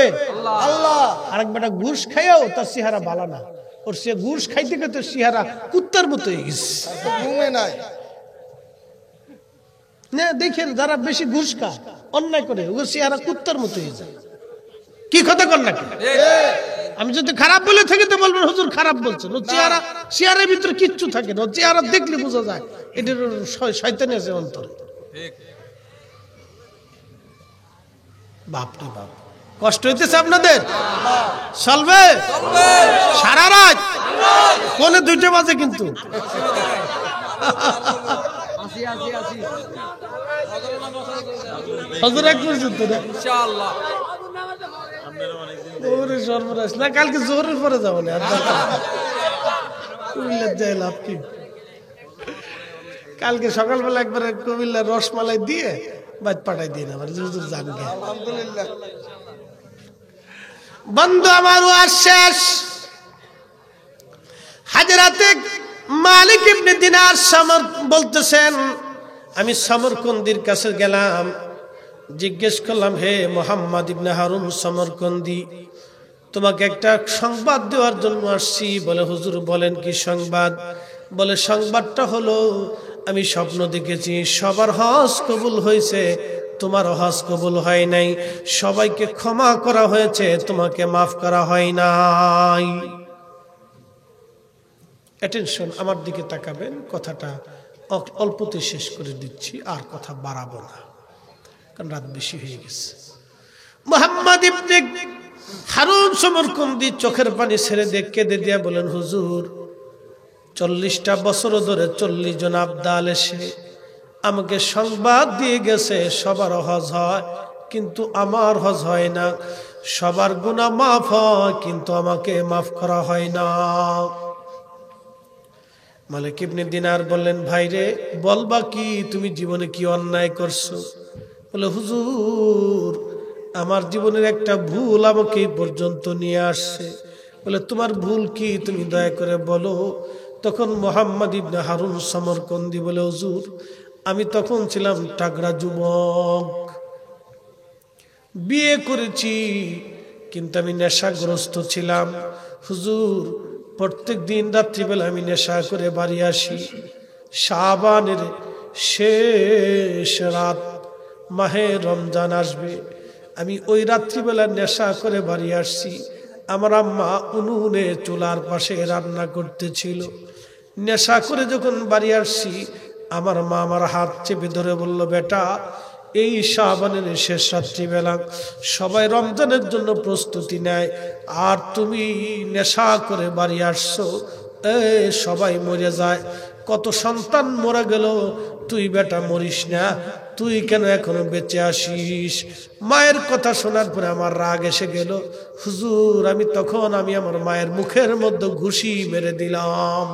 আল্লাহ। আরেক বেটা ঘুষ খাইও তার চেহারা বালা না, ওর সে ঘুষ খাইতে খাইতে চেহারা কুত্তার মতো হয়ে গেছে। না দেখেন, যারা বেশি ঘুষ খায়, অন্যায় করে, ওর চেহারা কুত্তার মতো হয়ে যায়। কি কথা কর না? আমি যদি খারাপ বলে থাকি তো বলবেন হুজুর খারাপ বলছেন। ও চেহারার ভিতরে কিচ্ছু থাকে না, ও চেহারা দেখলে বোঝা যায় এটার শয়তানি আছে অন্তরে। বাপরে বাপ, কষ্ট হইতেছে আপনাদের? চলবে সারা রাত, কোনে 2টা বাজে কিন্তু। হুজুর এক পর্যন্ত ইনশাআল্লাহ। ওরে সর্বনাশ, না কালকে জোরের পরে যাবো না, কুমিল্লার যাই লাভ কি? কালকে সকালবেলা একবার কুমিল্লার রসমালাই দিয়ে বাদ পাঠাই দিয়ে না, হুজুর জানবে। আলহামদুলিল্লাহ। বন্ধু আমার ওয়াজ শেষ। হাজরাতে মালিক ইবনে দিনার সমর বলতেছেন, আমি সমরকন্দির কাছে গেলাম, জিজ্ঞেস করলাম, হে মোহাম্মদ ইবনে হারুন সমরকন্দি, তোমাকে একটা সংবাদ দেওয়ার জন্য আসছি। বলে হুজুর বলেন কি সংবাদ? বলে সংবাদটা হলো, আমি স্বপ্ন দেখেছি সবার হজ কবুল হয়েছে, তোমার হজ কবুল হয় নাই। সবাইকে ক্ষমা করা হয়েছে, তোমাকে মাফ করা হয় নাই। অ্যাটেনশন, আমার দিকে তাকাবেন, কথাটা অল্পতে শেষ করে দিচ্ছি, আর কথা বাড়াবো না, কারণ রাত বেশি হয়ে গেছে। মুহাম্মদ ইবনে হারুন সমরকন্দি চোখের পানি ছেড়ে দিয়ে কেঁদে দিয়া বলেন, হুজুর 40টা বছর ধরে 40 জন আবদাল এসে আমাকে সংবাদ দিয়ে গেছে সবার হজ হয়, কিন্তু আমার হজ হয় না। সবার গুনাহ মাফ হয়, কিন্তু আমাকে মাফ করা হয় না। মালিক ইবনে দিনার বললেন, ভাইরে বলবা কি, তুমি জীবনে কি অন্যায় করছো? বলে, হুজুর আমার জীবনের একটা ভুল আমাকে এই পর্যন্ত নিয়ে আসছে। বলে, তোমার ভুল কি, তুমি দয়া করে বলো। তখন মুহাম্মদ ইবনে হারুন সমরকন্দি বলে, হুজুর আমি তখন ছিলাম টাগরা যুবক, বিয়ে করেছি, কিন্তু আমি নেশাগ্রস্ত ছিলাম। হুজুর প্রত্যেক দিন রাত্রিবেলা আমি নেশা করে বাড়ি আসি। শাবানের শেষ রাত, মাহে রমজান আসবে, আমি ওই রাত্রিবেলা নেশা করে বাড়ি আসছি। আমার আম্মা উনুনে চুলার পাশে রান্না করতেছিল। নেশা করে যখন বাড়ি আসছি, আমার মা আমার হাত চেপে ধরে বলল, বেটা এই শাবানের শেষ রাত্রিবেলা সবাই রমজানের জন্য প্রস্তুতি নেয়, আর তুমি নেশা করে বাড়ি আসছো, সবাই মরে যায়, কত সন্তান মরে গেল, তুই বেটা মরিস না, তুই কেন এখনো বেঁচে আসিস? মায়ের কথা শোনার পরে আমার রাগ এসে গেল। হুজুর আমি আমার মায়ের মুখের মধ্যে ঘুষি মেরে দিলাম।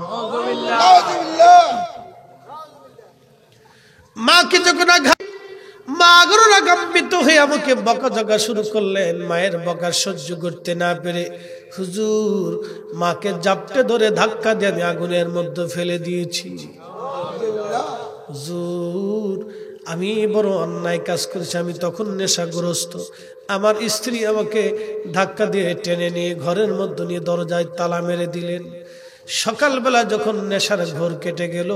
মাকে যখন মা আগাম্বিত হয়ে আমাকে বকাঝকা শুরু করলেন। মায়ের বকা সহ্য করতে না পেরে হুজুর মাকে জাপটে ধরে ধাক্কা দিয়ে আমি আগুনের মধ্যে ফেলে দিয়েছি। হুজুর আমি বড় অন্যায় কাজ করেছি, আমি তখন নেশাগ্রস্ত। আমার স্ত্রী আমাকে ধাক্কা দিয়ে টেনে নিয়ে ঘরের মধ্যে নিয়ে দরজায় তালা মেরে দিলেন। সকালবেলা যখন নেশার ঘোর কেটে গেল,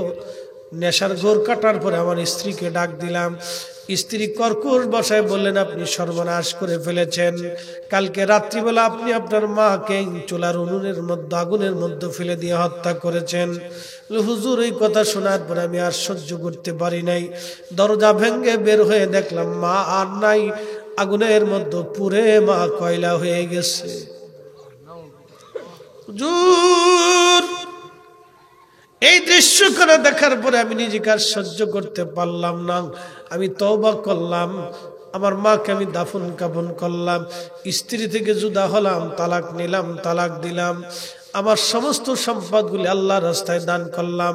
নেশার ঘোর কাটার পরে আমার স্ত্রীকে ডাক দিলাম। স্ত্রী কর্কশ ভাষায় বললেন, আপনি সর্বনাশ করে ফেলেছেন। কালকে রাত্রিবেলা আপনি আপনার মাকে চুলার উনুনের মধ্যে, আগুনের মধ্যে ফেলে দিয়ে হত্যা করেছেন। হুজুর, এই কথা শোনার পরে আমি আর সহ্য করতে পারি নাই। দরজা ভেঙে বের হয়ে দেখলাম মা আর নাই, আগুনের মধ্যে পুড়ে মা কয়লা হয়ে গেছে। হুজুর, এই দৃশ্য করে দেখার পরে আমি নিজেকে আর সহ্য করতে পারলাম না। আমি তওবা করলাম, আমার মাকে আমি দাফন কাফন করলাম, স্ত্রী থেকে জুদা হলাম, তালাক নিলাম, তালাক দিলাম। আমার সমস্ত সম্পদগুলি আল্লাহর রাস্তায় দান করলাম।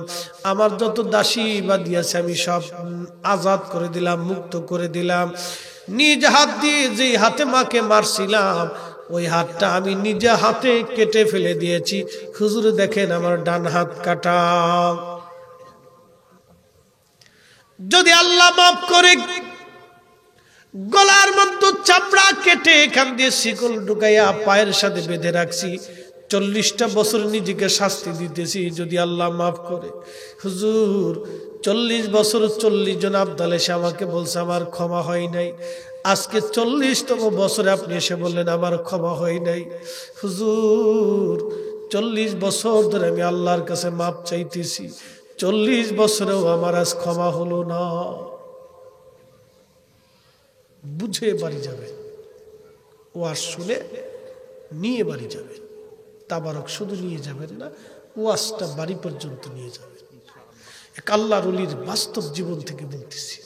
আমার যত দাসী বাদী আছে আমি সব আজাদ করে দিলাম, মুক্ত করে দিলাম। নিজ হাত দিয়ে যে হাতে মাকে মারছিলাম, ওই হাতটা আমি নিজে হাতে কেটে ফেলে দিয়েছি। হুজুর দেখেন আমার ডান হাত কাটা। যদি আল্লাহ মাফ করে, গলার মধ্যে চামড়া কেটে এখান দিয়ে শিকল ঢুকাইয়া পায়ের সাথে বেঁধে রাখছি, 40টা বছর নিজেকে শাস্তি দিতেছি, যদি আল্লাহ মাফ করে। হুজুর, 40 বছর 40 জন আবদাল এসে আমাকে বলছে আমার ক্ষমা হয় নাই। আজকে 40তম বছরে আপনি এসে বললেন আমার ক্ষমা হয় নাই। হুজুর, 40 বছর ধরে আমি আল্লাহর কাছে মাপ চাইতেছি, 40 বছরেও আমার আজ ক্ষমা হলো না। বুঝে বাড়ি যাবেন, ওয়াজ শুনে নিয়ে বাড়ি যাবেন। তাবারক শুধু নিয়ে যাবেন না, ওয়াজটা বাড়ি পর্যন্ত নিয়ে যাবেন। এক আল্লাহর ওলির বাস্তব জীবন থেকে বলতেছি।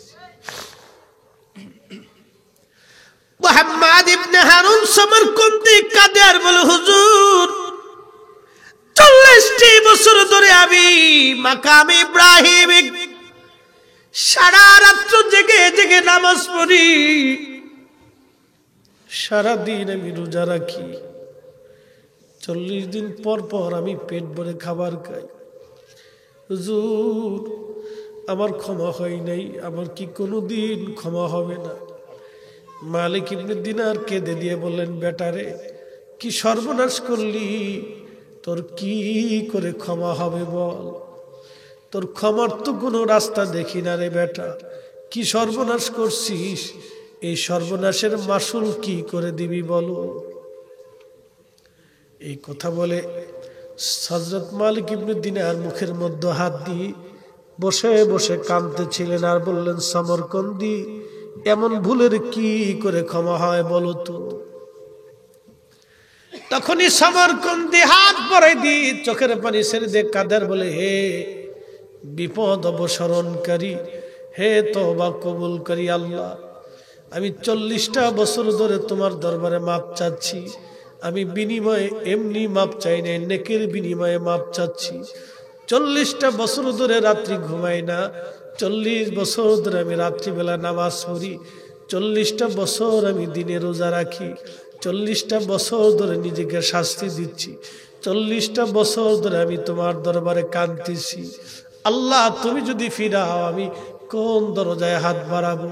মুহাম্মদ ইবনে হারুন সমরকন্দি কাঁদে আর বলে, হুজুর, 40টি বছর ধরে আমি মাকাম ইব্রাহিম সারা রাত্র জেগে জেগে নামাজ পড়ি, সারাদিন আমি রোজা রাখি, 40 দিন পর পর আমি পেট ভরে খাবার খাই। হুজুর, আমার ক্ষমা হয় নাই, আমার কি কোনোদিন ক্ষমা হবে না? মালিক ইবনে দিনার কেঁদে দিয়ে বললেন, বেটারে, কি সর্বনাশ করলি, তোর কি করে ক্ষমা হবে বল? তোর ক্ষমার তো কোনো রাস্তা দেখি না রে বেটা, কি সর্বনাশ করছিস, এই সর্বনাশের মাসুল কি করে দিবি বলো? এই কথা বলে হযরত মালিক ইবনে দিনার মুখের মধ্যে হাত দিয়ে বসে বসে কাঁদতেছিলেন আর বললেন, সমরকন্দি, এমন ভুলের কি করে ক্ষমা হয় বলো তো? তখনই সমরকন্দি হাত পরে দিয়ে চোখের পানি ছেড়ে দিয়ে কাঁদার বলে, হে বিপদ অবসরণকারী, হে তওবা কবুলকারী আল্লাহ, আমি 40টা বছর ধরে তোমার দরবারে মাপ চাচ্ছি। আমি বিনিময়ে এমনি মাপ চাই না, নেকের বিনিময়ে মাপ চাচ্ছি। 40টা বছর ধরে রাত্রি ঘুমাই না, 40 বছর ধরে আমি রাত্রিবেলা নামাজ পড়ি, 40টা বছর আমি দিনে রোজা রাখি, 40টা বছর ধরে নিজেকে শাস্তি দিচ্ছি, 40টা বছর ধরে আমি তোমার দরবারে কাঁদতেছি। আল্লাহ, তুমি যদি ফিরাও আমি কোন দরজায় হাত বাড়াবো?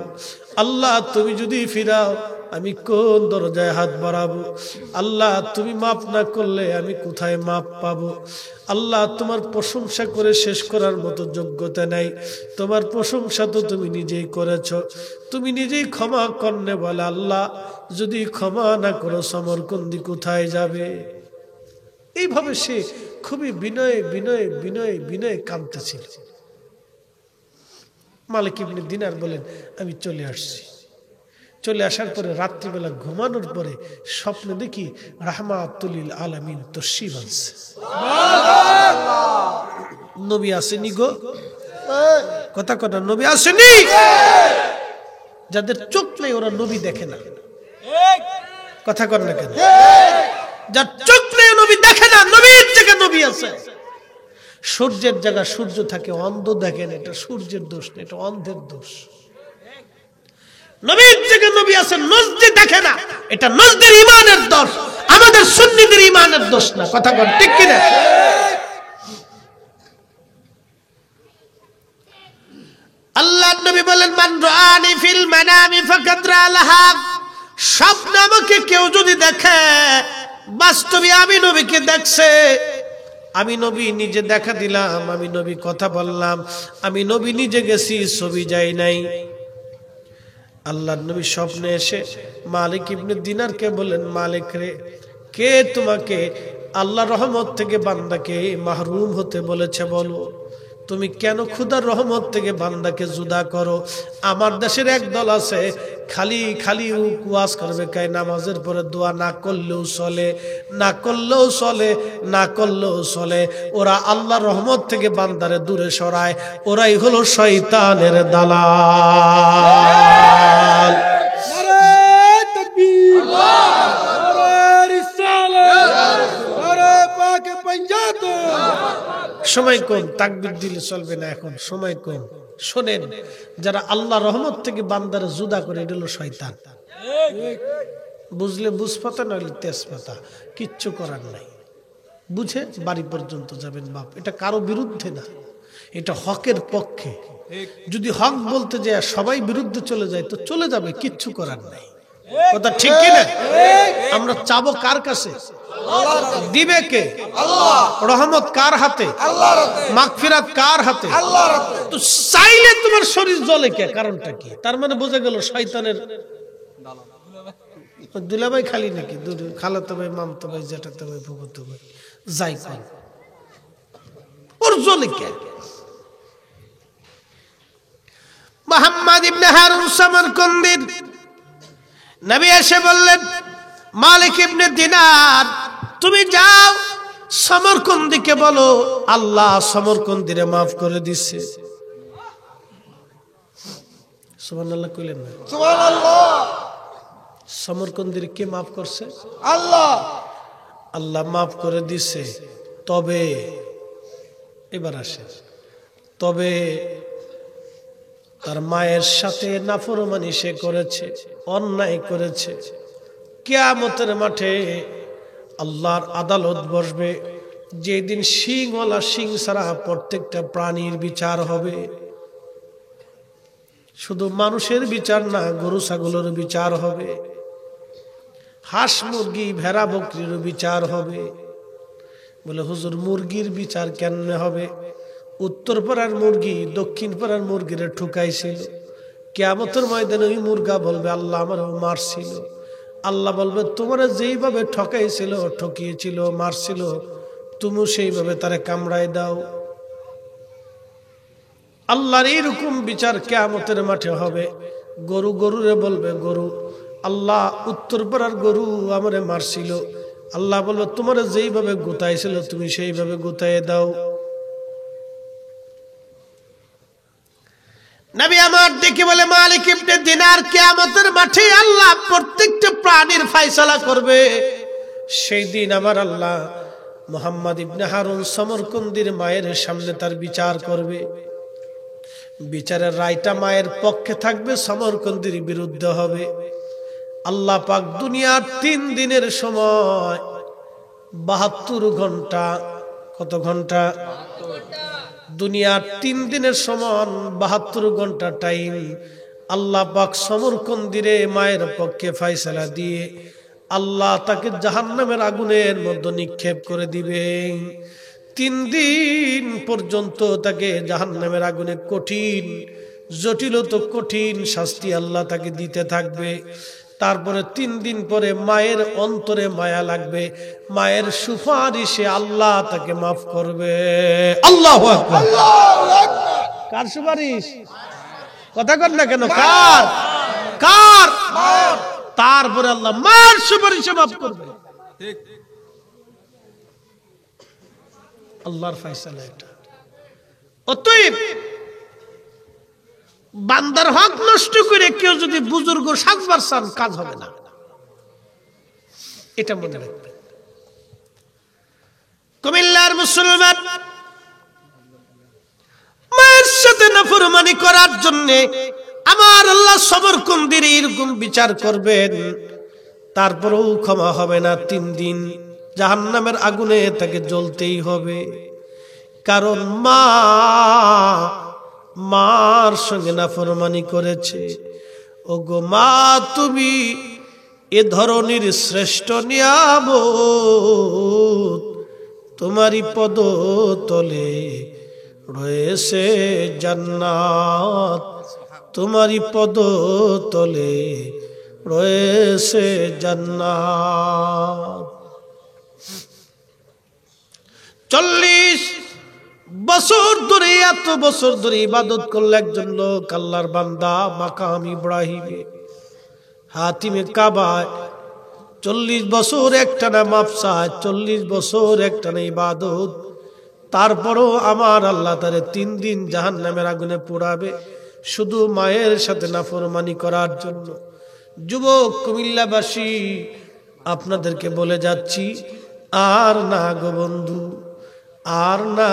আল্লাহ, তুমি যদি ফিরাও আমি কোন দরজায় হাত বাড়াবো? আল্লাহ, তুমি মাফ না করলে আমি কোথায় মাফ পাবো? আল্লাহ, তোমার প্রশংসা করে শেষ করার মতো যোগ্যতা নাই। তোমার প্রশংসা তো তুমি নিজেই করেছ, তুমি নিজেই ক্ষমা করনে বলে। আল্লাহ, যদি ক্ষমা না করো সমরকন্দি কোথায় যাবে? এইভাবে সে খুবই বিনয়ে বিনয়ে বিনয়ে বিনয়ে কাঁদতেছিল। মালিক ইবনে দিনার বলেন, আমি চলে আসছি। চলে আসার পরে রাত্রিবেলা ঘুমানোর পরে স্বপ্নে দেখি রাহমাতুল লিল আলামিন তশরিফ আনছে। নবী আসেনি গো, কথা কথা, নবী আসেনি? যাদের চোখ নেই ওরা নবী দেখে না, কথা কর না কেন? যার চোখ নেই নবী দেখে না, নবীর জায়গায় নবী আছে। সূর্যের জায়গায় সূর্য থাকে, অন্ধ দেখেন, এটা সূর্যের দোষ না, এটা অন্ধের দোষ। নবীর জায়গায় নবী আছে, নজদি দেখে না, এটা নজদের ইমানের দোষ, আমাদের সুন্নিদের ইমানের দোষ না, কথা বল ঠিক কিনা? আল্লাহ নবী বলেন, মান রাআনি ফিল মানামি ফাকাদ রাআল হক। স্বপ্নে আমাকে কেউ যদি দেখে, বাস্তবে আমি নবীকে দেখছে। আমি নবী নিজে দেখা দিলাম, আমি নবী কথা বললাম, আমি নবী নিজে গেছি, ছবি যাই নাই। আল্লাহর নবী স্বপ্নে এসে মালিক ইবনে দিনারকে বলেন, মালিক রে, কে তোমাকে আল্লাহর রহমত থেকে বান্দাকে মাহরুম হতে বলেছে বলো? তুমি কেন খোদার রহমত থেকে বান্দাকে জুদা করো? আমার দেশের এক দল আছে, খালি খালি ওয়াজ করবে, কাই নামাজের পরে দোয়া না করলেও চলে, না করলেও চলে, না করলেও চলে। ওরা আল্লাহর রহমত থেকে বান্দারে দূরে সরায়, ওরাই হলো শয়তানের দালাল। সময় কম, তাকবীর দিলে চলবে না, এখন সময় কম। শোনেন, যারা আল্লাহ রহমত থেকে বান্দারে জুদা করে, এটা হলো শয়তান। বুঝলে বুঝপাতা, নইলে তেজপাতা, কিচ্ছু করার নাই। বুঝে বাড়ি পর্যন্ত যাবেন বাপ, এটা কারো বিরুদ্ধে না, এটা হকের পক্ষে। যদি হক বলতে যায় সবাই বিরুদ্ধে চলে যায় তো চলে যাবে, কিচ্ছু করার নাই। কথা ঠিক কিনা? আমরা চাবো কার কাছে? দিবে কে? আল্লাহ। রহমত কার হাতে? আল্লাহর হাতে। মাগফিরাত কার হাতে? আল্লাহর হাতে। তো চাইলে তোমার শরীর জ্বলে কে? কারণটা কি? তার মানে বোঝা গেল শয়তানের দুলাভাই খালি নাকি, খালাতো ভাই, মামতো ভাই, জ্যাঠাতো ভাই, ফুফাতো ভাই, যাই কোন, ওর জ্বলে কে? মুহাম্মদ ইবনে হারুন সামরকন্দির নবী এসে বললেন, মালিক ইবনে দিনার, তুমি যাও সমরকন্দিকে বলো আল্লাহ সমরকন্দিরে মাফ করে দিচ্ছে। সুবহানাল্লাহ কইলেন না? সুবহানাল্লাহ। সমরকন্দির কে মাফ করছে? আল্লাহ। আল্লাহ মাফ করে দিছে। তবে এবার আসে, তবে তার মায়ের সাথে নাফরমানি সে করেছে, অন্যায় করেছে। কিয়ামতের মাঠে আল্লাহর আদালত বসবে, যেদিন শিংওয়ালা শিং ছাড়া প্রত্যেকটা প্রাণীর বিচার হবে। শুধু মানুষের বিচার না, গরু ছাগলের বিচার হবে, হাঁস মুরগি ভেড়া বকরির বিচার হবে। বলে হুজুর, মুরগির বিচার কেমনে হবে? উত্তর পাড়ার মুরগি দক্ষিণ পাড়ার মুরগিরে ঠুকাইছিল, কিয়ামতের ময়দানে ওই মুরগা বলবে আল্লাহ আমারও মারছিল। আল্লাহ বলবে তোমার যেইভাবে ঠকাইছিল, ঠকিয়েছিল, মারছিল, তুমি সেইভাবে তারে কামড়াই দাও। আল্লাহর এইরকম বিচার কিয়ামতের মাঠে হবে। গরু গরুরে বলবে, গরু আল্লাহ উত্তর পাড়ার গরু আমারে মারছিল, আল্লাহ বলবে তোমার যেইভাবে গুতাইছিল তুমি সেইভাবে গুতাই দাও। নবী আমার দেখে বলে, মালিক ইবনে দিনার, কিয়ামতের মাঠে আল্লাহ প্রত্যেকটা প্রাণীর ফয়সালা করবে। সেই দিন আমার আল্লাহ মুহাম্মদ ইবনে হারুন সমরকন্দির মায়ের সামনে তার বিচার করবে। বিচারের রায়টা মায়ের পক্ষে থাকবে, সমরকন্দির বিরুদ্ধে হবে। আল্লাহ পাক দুনিয়ার 3 দিনের সময় 72 ঘন্টা, কত ঘন্টা? দুনিয়ার 3 দিনের সমান 72 ঘন্টা টাইম আল্লাহ পাক সমরকন্দিরে মায়ের পক্ষে ফয়সালা দিয়ে আল্লাহ তাকে জাহান্নামের আগুনের মধ্যে নিক্ষেপ করে দিবে। 3 দিন পর্যন্ত তাকে জাহান্নামের আগুনে কঠিন, জটিল তো কঠিন শাস্তি আল্লাহ তাকে দিতে থাকবে। তারপরে 3 দিন পরে মায়ের অন্তরে মায়া লাগবে, মায়ের সুপারিশে আল্লাহ তাকে মাফ করবে। আল্লাহু আকবার। কার সুপারিশ? কথা কর না কেন? কার? কার? তারপরে আল্লাহ মায়ের সুপারিশে মাফ করবে। আল্লাহর ফয়সালা এটা। অতএব বান্দার হক নষ্ট করে কেউ যদি বুজুর্গ সাজবার চান, কাজ হবে না, এটা মনে রাখবেন। কুমিল্লার মুসলমান মায়ের সাথে নাফরমানি করার জন্য আমার আল্লাহ সমরকন্দির এরকম বিচার করবেন, তারপরেও ক্ষমা হবে না। 3 দিন জাহান্নামের আগুনে তাকে জ্বলতেই হবে। কারণ মার সঙ্গে নাফরমানি করেছে। ও গো মা, তুমি এ ধরনের শ্রেষ্ঠ নিয়ামত তোমারই পদ তলে রয়েছে জান্নাত, তোমারই পদ তলে রয়েছে জান্নাত। 40 বছর ধরে, এত বছর ধরে ইবাদত করল একজন লোক, আল্লাহর বান্দা মাকাম ইব্রাহিমে হাতিমে কাবায় 40 বছর একটানা মাপসা, 40 বছর একটানা ইবাদত। তারপরও আমার আল্লাহ তারে 3 দিন জাহান্নামের আগুনে পোড়াবে শুধু মায়ের সাথে নাফরমানি করার জন্য। যুবক কুমিল্লাবাসী, আপনাদেরকে বলে যাচ্ছি, আর না গো বন্ধু, আর না।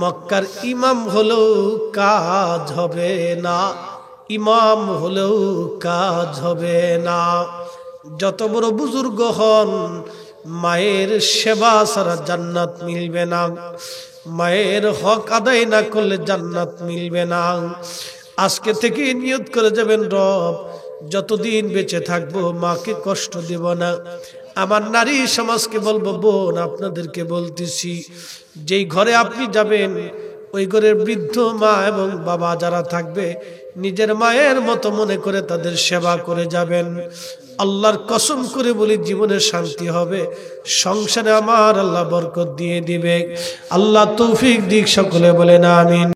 মক্কার ইমাম হলেও কাজ হবে না, ইমাম হলেও কাজ হবে না। যত বড় বুজুর্গ হন, মায়ের সেবা ছাড়া জান্নাত মিলবে না, মায়ের হক আদায় না করলে জান্নাত মিলবে না। আজকে থেকে নিয়ত করে যাবেন, রব যতদিন বেঁচে থাকবো মাকে কষ্ট দেব না। আমার নারী সমাজকে বলবো, বোন আপনাদেরকে বলতেছি, যেই ঘরে আপনি যাবেন ওই ঘরের বৃদ্ধ মা এবং বাবা যারা থাকবে নিজের মায়ের মতো মনে করে তাদের সেবা করে যাবেন। আল্লাহর কসম করে বলি, জীবনে শান্তি হবে, সংসারে আমার আল্লাহ বরকত দিয়ে দিবে। আল্লাহ তৌফিক দিক, সকলে বলেন আমিন।